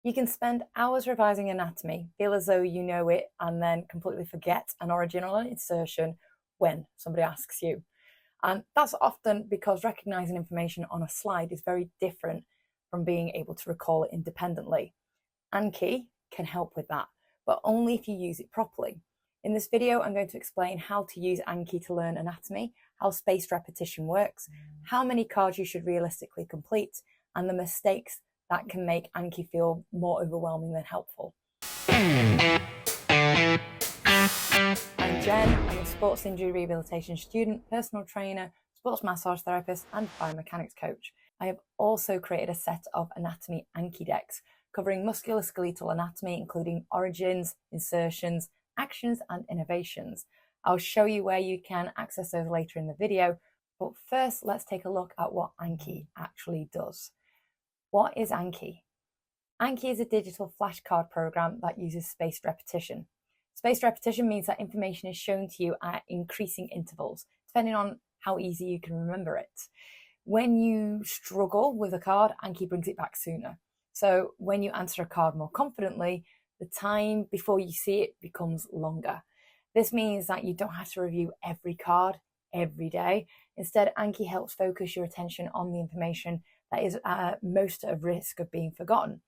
You can spend hours revising anatomy, feel as though you know it, and then completely forget an origin or an insertion when somebody asks you. And that's often because recognizing information on a slide is very different from being able to recall it independently. Anki can help with that, but only if you use it properly. In this video, I'm going to explain how to use Anki to learn anatomy, how spaced repetition works, how many cards you should realistically complete, and the mistakes that can make Anki feel more overwhelming than helpful. I'm Jen. I'm a sports injury rehabilitation student, personal trainer, sports massage therapist, and biomechanics coach. I have also created a set of Anatomy Anki decks covering musculoskeletal anatomy, including origins, insertions, actions, and innovations. I'll show you where you can access those later in the video, but first let's take a look at what Anki actually does. What is Anki? Anki is a digital flashcard program that uses spaced repetition. Spaced repetition means that information is shown to you at increasing intervals, depending on how easy you can remember it. When you struggle with a card, Anki brings it back sooner. So when you answer a card more confidently, the time before you see it becomes longer. This means that you don't have to review every card every day. Instead, Anki helps focus your attention on the information that is most at risk of being forgotten.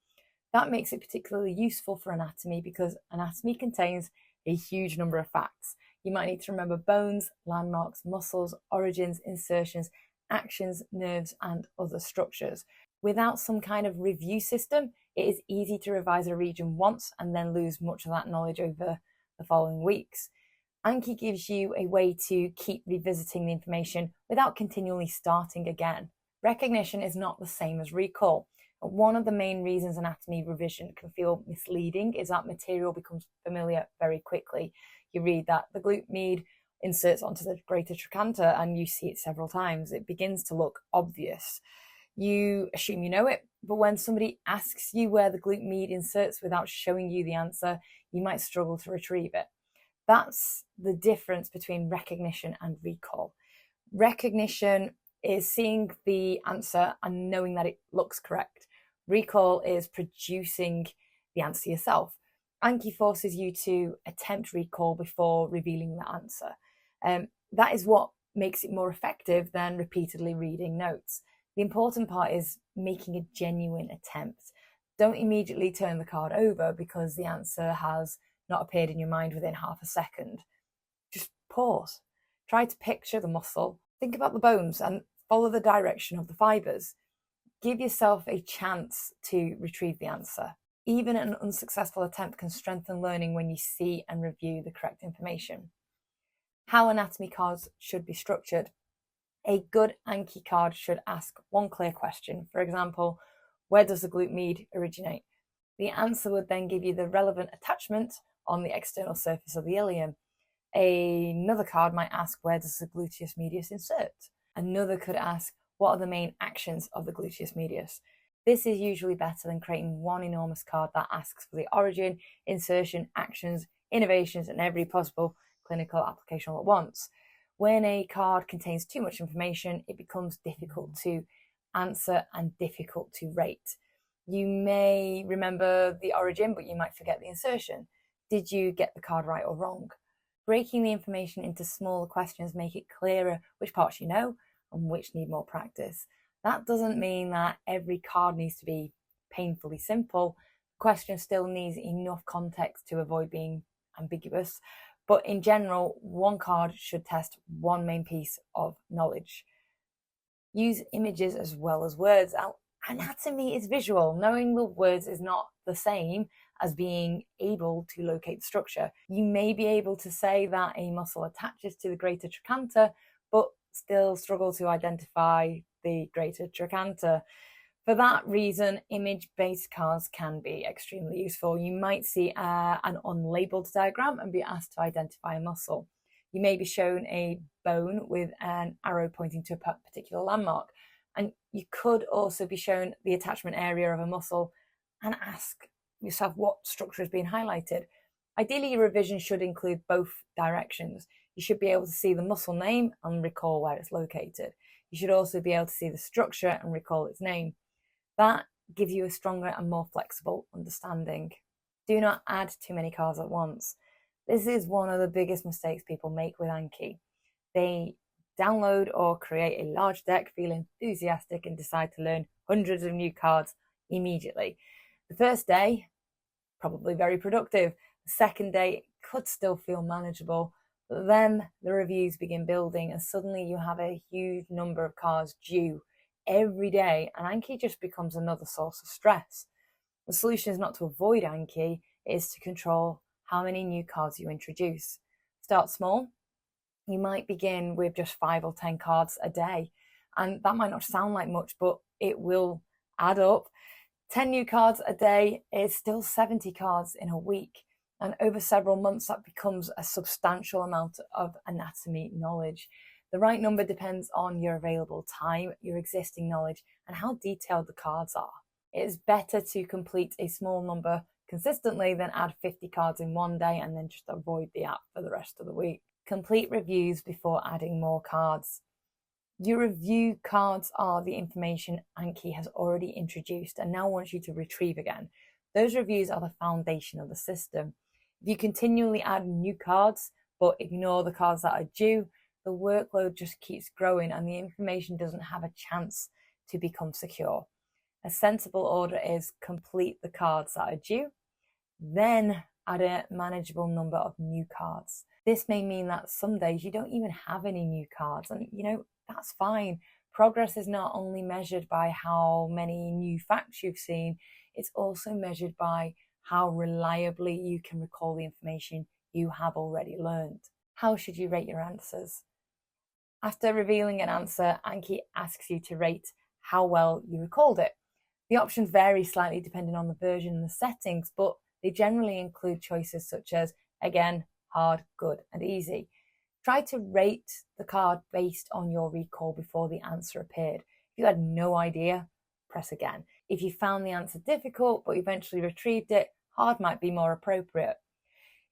That makes it particularly useful for anatomy because anatomy contains a huge number of facts. You might need to remember bones, landmarks, muscles, origins, insertions, actions, nerves, and other structures. Without some kind of review system, it is easy to revise a region once and then lose much of that knowledge over the following weeks. Anki gives you a way to keep revisiting the information without continually starting again. Recognition is not the same as recall. One of the main reasons anatomy revision can feel misleading is that material becomes familiar very quickly. You read that the glute med inserts onto the greater trochanter and you see it several times. It begins to look obvious. You assume you know it, but when somebody asks you where the glute med inserts without showing you the answer, you might struggle to retrieve it. That's the difference between recognition and recall. Recognition is seeing the answer and knowing that it looks correct. Recall is producing the answer yourself. Anki forces you to attempt recall before revealing the answer. That is what makes it more effective than repeatedly reading notes. The important part is making a genuine attempt. Don't immediately turn the card over because the answer has not appeared in your mind within half a second. Just pause. Try to picture the muscle. Think about the bones and follow the direction of the fibers. Give yourself a chance to retrieve the answer. Even an unsuccessful attempt can strengthen learning when you see and review the correct information. How anatomy cards should be structured. A good Anki card should ask one clear question. For example, where does the glute med originate? The answer would then give you the relevant attachment on the external surface of the ilium. Another card might ask, where does the gluteus medius insert? Another could ask, what are the main actions of the gluteus medius? This is usually better than creating one enormous card that asks for the origin, insertion, actions, innovations, and every possible clinical application all at once. When a card contains too much information, it becomes difficult to answer and difficult to rate. You may remember the origin, but you might forget the insertion. Did you get the card right or wrong? Breaking the information into smaller questions make it clearer which parts you know and which need more practice. That doesn't mean that every card needs to be painfully simple. The question still needs enough context to avoid being ambiguous. But in general, one card should test one main piece of knowledge. Use images as well as words. Anatomy is visual. Knowing the words is not the same as being able to locate the structure. You may be able to say that a muscle attaches to the greater trochanter, but still struggle to identify the greater trochanter. For that reason, image-based cards can be extremely useful. You might see an unlabeled diagram and be asked to identify a muscle. You may be shown a bone with an arrow pointing to a particular landmark. And you could also be shown the attachment area of a muscle and ask yourself what structure is being highlighted. Ideally, your revision should include both directions. You should be able to see the muscle name and recall where it's located. You should also be able to see the structure and recall its name. That gives you a stronger and more flexible understanding. Do not add too many cards at once. This is one of the biggest mistakes people make with Anki. They download or create a large deck, feel enthusiastic, and decide to learn hundreds of new cards immediately. The first day, probably very productive. The second day could still feel manageable, but then the reviews begin building and suddenly you have a huge number of cards due every day, and Anki just becomes another source of stress. The solution is not to avoid Anki, it is to control how many new cards you introduce. Start small. You might begin with just 5 or 10 cards a day, and that might not sound like much, but it will add up. 10 new cards a day is still 70 cards in a week, and over several months that becomes a substantial amount of anatomy knowledge. The right number depends on your available time, your existing knowledge, and how detailed the cards are. It is better to complete a small number consistently than add 50 cards in one day and then just avoid the app for the rest of the week. Complete reviews before adding more cards. Your review cards are the information Anki has already introduced and now wants you to retrieve again. Those reviews are the foundation of the system. If you continually add new cards but ignore the cards that are due, the workload just keeps growing and the information doesn't have a chance to become secure. A sensible order is complete the cards that are due, then add a manageable number of new cards. This may mean that some days you don't even have any new cards, and that's fine. Progress is not only measured by how many new facts you've seen, it's also measured by how reliably you can recall the information you have already learned. How should you rate your answers? After revealing an answer, Anki asks you to rate how well you recalled it. The options vary slightly depending on the version and the settings, but they generally include choices such as, again, hard, good, and easy. Try to rate the card based on your recall before the answer appeared. If you had no idea, press again. If you found the answer difficult but eventually retrieved it, hard might be more appropriate.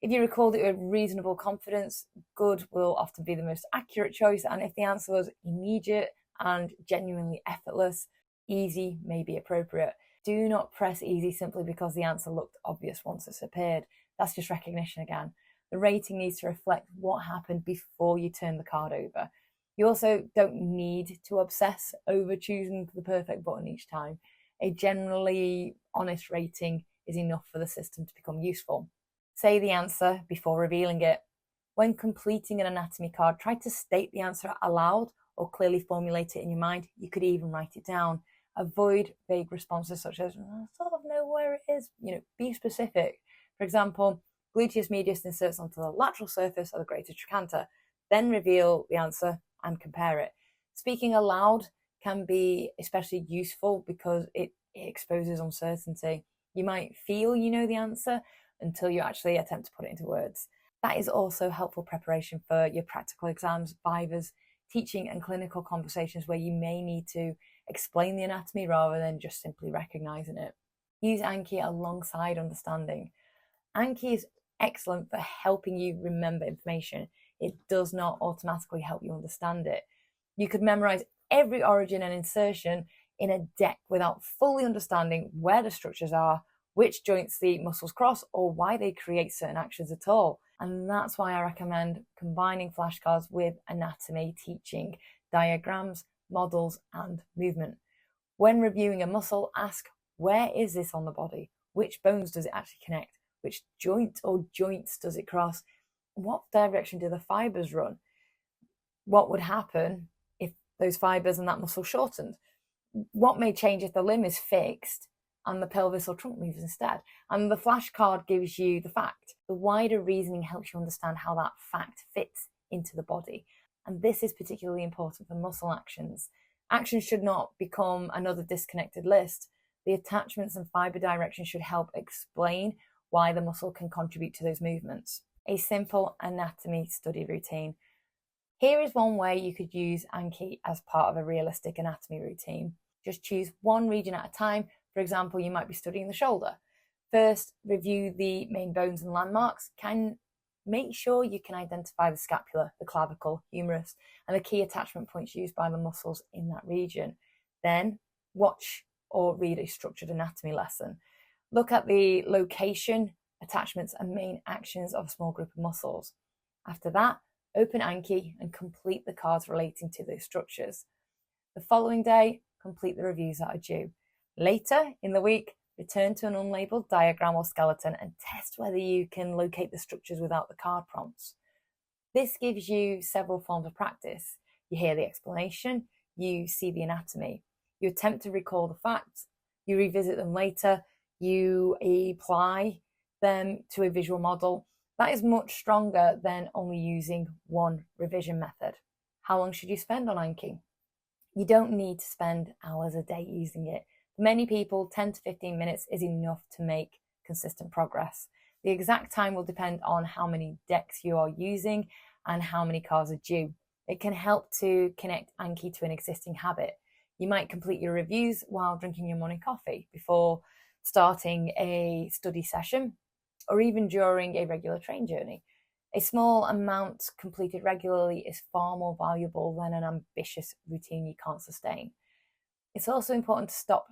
If you recalled it with reasonable confidence, good will often be the most accurate choice, and if the answer was immediate and genuinely effortless, easy may be appropriate. Do not press easy simply because the answer looked obvious once it's appeared. That's just recognition again. The rating needs to reflect what happened before you turn the card over. You also don't need to obsess over choosing the perfect button each time. A generally honest rating is enough for the system to become useful. Say the answer before revealing it. When completing an anatomy card, try to state the answer aloud or clearly formulate it in your mind. You could even write it down. Avoid vague responses such as, I sort of know where it is. Be specific. For example, gluteus medius inserts onto the lateral surface of the greater trochanter. Then reveal the answer and compare it. Speaking aloud can be especially useful because it exposes uncertainty. You might feel you know the answer until you actually attempt to put it into words. That is also helpful preparation for your practical exams, vivas, teaching and clinical conversations where you may need to explain the anatomy rather than just simply recognizing it. Use Anki alongside understanding. Anki is excellent for helping you remember information. It does not automatically help you understand it. You could memorize every origin and insertion in a deck without fully understanding where the structures are, which joints the muscles cross, or why they create certain actions at all. And that's why I recommend combining flashcards with anatomy, teaching, diagrams, models, and movement. When reviewing a muscle, ask, where is this on the body? Which bones does it actually connect? Which joint or joints does it cross? What direction do the fibers run? What would happen if those fibers and that muscle shortened? What may change if the limb is fixed and the pelvis or trunk moves instead? And the flashcard gives you the fact. The wider reasoning helps you understand how that fact fits into the body. And this is particularly important for muscle actions. Actions should not become another disconnected list. The attachments and fiber direction should help explain why the muscle can contribute to those movements. A simple anatomy study routine. Here is one way you could use Anki as part of a realistic anatomy routine. Just choose one region at a time. For example, you might be studying the shoulder. First, review the main bones and landmarks. Make sure you can identify the scapula, the clavicle, humerus, and the key attachment points used by the muscles in that region. Then, watch or read a structured anatomy lesson. Look at the location, attachments, and main actions of a small group of muscles. After that, open Anki and complete the cards relating to those structures. The following day, complete the reviews that are due. Later in the week, return to an unlabeled diagram or skeleton and test whether you can locate the structures without the card prompts. This gives you several forms of practice. You hear the explanation, you see the anatomy, you attempt to recall the facts, you revisit them later, you apply them to a visual model. That is much stronger than only using one revision method. How long should you spend on Anki? You don't need to spend hours a day using it. For many people, 10 to 15 minutes is enough to make consistent progress. The exact time will depend on how many decks you are using and how many cards are due. It can help to connect Anki to an existing habit. You might complete your reviews while drinking your morning coffee, before starting a study session, or even during a regular train journey. A small amount completed regularly is far more valuable than an ambitious routine you can't sustain. It's also important to stop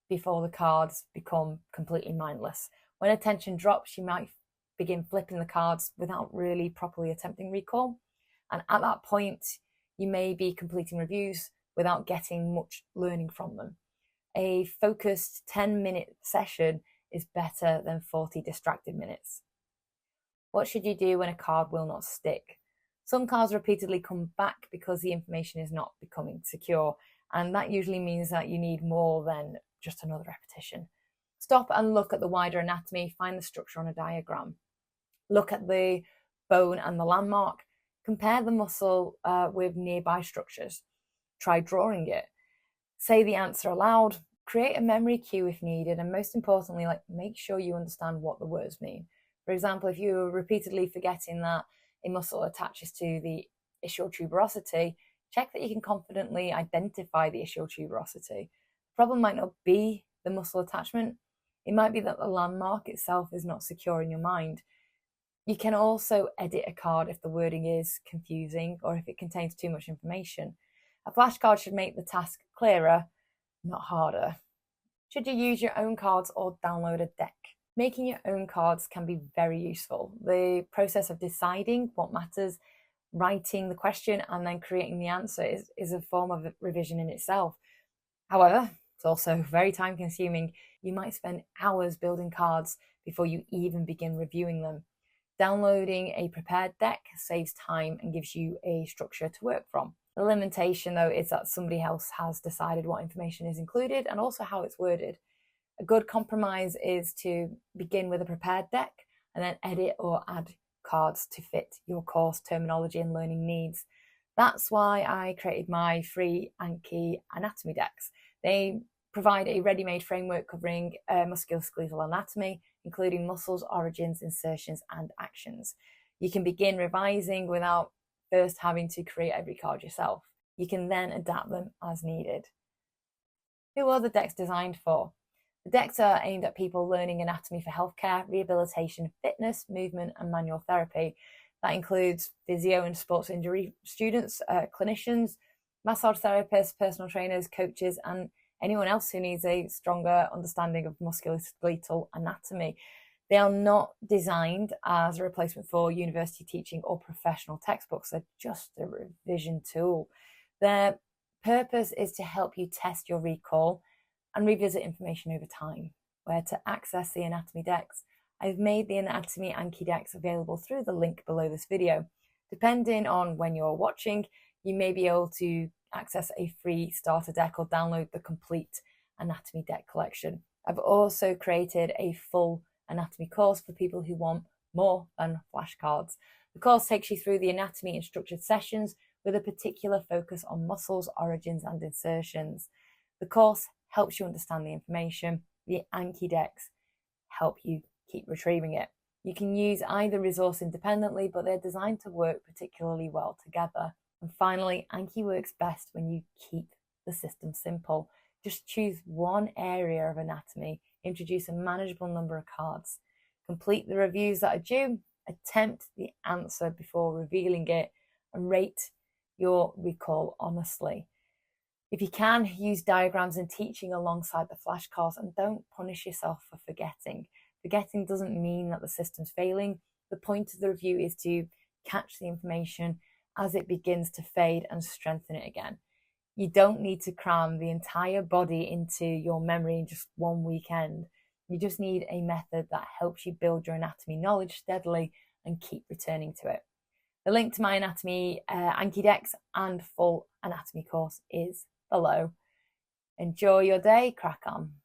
before the cards become completely mindless. When attention drops, you might begin flipping the cards without really properly attempting recall. And at that point, you may be completing reviews without getting much learning from them. A focused 10-minute session is better than 40 distracted minutes. What should you do when a card will not stick? Some cards repeatedly come back because the information is not becoming secure, and that usually means that you need more than just another repetition. Stop and look at the wider anatomy, find the structure on a diagram. Look at the bone and the landmark. Compare the muscle with nearby structures. Try drawing it. Say the answer aloud. Create a memory cue if needed, and most importantly, make sure you understand what the words mean. For example, if you're repeatedly forgetting that a muscle attaches to the ischial tuberosity, check that you can confidently identify the ischial tuberosity. The problem might not be the muscle attachment. It might be that the landmark itself is not secure in your mind. You can also edit a card if the wording is confusing or if it contains too much information. A flashcard should make the task clearer, not harder. Should you use your own cards or download a deck? Making your own cards can be very useful. The process of deciding what matters, writing the question, and then creating the answer is a form of revision in itself. However, it's also very time consuming. You might spend hours building cards before you even begin reviewing them. Downloading a prepared deck saves time and gives you a structure to work from. The limitation, though, is that somebody else has decided what information is included and also how it's worded. A good compromise is to begin with a prepared deck and then edit or add cards to fit your course terminology and learning needs. That's why I created my free Anki anatomy decks. They provide a ready-made framework covering musculoskeletal anatomy, including muscles, origins, insertions, and actions. You can begin revising without first having to create every card yourself. You can then adapt them as needed. Who are the decks designed for? The decks are aimed at people learning anatomy for healthcare, rehabilitation, fitness, movement, and manual therapy. That includes physio and sports injury students, clinicians, massage therapists, personal trainers, coaches, and anyone else who needs a stronger understanding of musculoskeletal anatomy. They are not designed as a replacement for university teaching or professional textbooks. They're just a revision tool. Their purpose is to help you test your recall and revisit information over time. Where to access the anatomy decks? I've made the Anatomy Anki decks available through the link below this video. Depending on when you're watching, you may be able to access a free starter deck or download the complete anatomy deck collection. I've also created a full anatomy course for people who want more than flashcards. The course takes you through the anatomy in structured sessions with a particular focus on muscles, origins, and insertions. The course helps you understand the information. The Anki decks help you keep retrieving it. You can use either resource independently, but they're designed to work particularly well together. And finally, Anki works best when you keep the system simple. Just choose one area of anatomy, introduce a manageable number of cards, complete the reviews that are due, attempt the answer before revealing it, and rate your recall honestly. If you can, use diagrams and teaching alongside the flashcards, and don't punish yourself for forgetting. Forgetting doesn't mean that the system's failing. The point of the review is to catch the information as it begins to fade and strengthen it again. You don't need to cram the entire body into your memory in just one weekend. You just need a method that helps you build your anatomy knowledge steadily and keep returning to it. The link to my Anatomy Anki decks and full anatomy course is below. Enjoy your day, crack on.